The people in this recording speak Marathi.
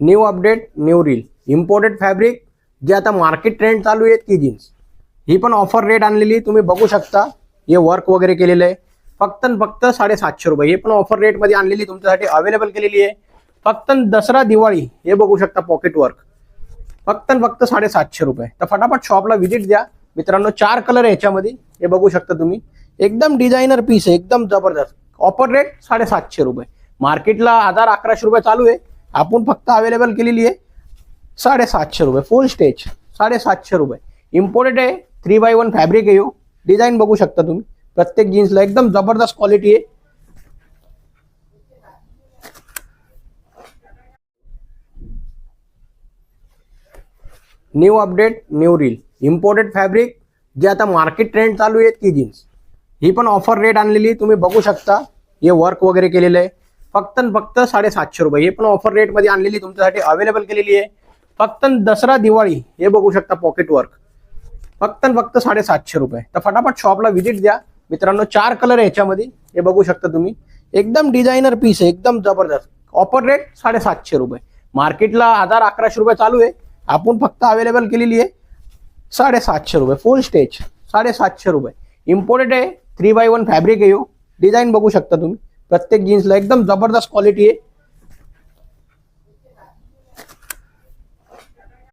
New update new reel imported fabric जे आता मार्केट ट्रेंड चालू आहे ती जीन्स ही पण ऑफर रेट आणलेली तुम्ही बघू शकता. हे वर्क वगैरे केलेलं आहे फक्त 750 रुपये. हे पण ऑफर रेट मध्ये आणलेली तुमच्यासाठी अवेलेबल केलेली आहे. फक्त दसरा दिवाळी हे बघू शकता पॉकेट वर्क फक्त 750 रुपये. तर फटाफट शॉपला व्हिजिट द्या मित्रांनो. 4 कलर आहे याच्यामध्ये हे बघू शकता तुम्ही. एकदम डिझायनर पीस आहे एकदम जबरदस्त. ऑफर रेट 750 रुपये. मार्केटला 1000-1100 रुपये चालू आहे. आपण फक्त अवेलेबल केलेली आहे 750 रुपये. फुल स्टेज 750 रुपये. इम्पोर्टेड आहे 3x1 फॅब्रिक आहे. डिझाईन बघू शकता तुम्ही. प्रत्येक जीन्सला एकदम जबरदस्त क्वालिटी आहे. New update new reel imported fabric जे आता मार्केट ट्रेंड चालू आहे ती जीन्स ही पण ऑफर रेट आणलेली तुम्ही बघू शकता. हे वर्क वगैरे केलेलं आहे फक्त 750 रुपये. हे पण ऑफर रेट मध्ये आणलेली तुमच्यासाठी अवेलेबल केलेली आहे. फक्त दसरा दिवाळी हे बघू शकता पॉकेट वर्क फक्त 750 रुपये. तर फटाफट शॉपला व्हिजिट द्या मित्रांनो. 4 कलर आहे याच्यामध्ये हे बघू शकता तुम्ही. एकदम डिझायनर पीस आहे एकदम जबरदस्त. ऑफर रेट 750 रुपये. मार्केटला 1000-1100 रुपये चालू आहे. आपण फक्त अवेलेबल केलेली आहे 750 रुपये. फुल स्टेज 750 रुपये. इम्पोर्टेड आहे 3x1 फॅब्रिक आहे. डिझाईन बघू शकता तुम्ही. प्रत्येक जीन्सला एकदम जबरदस्त क्वालिटी आहे.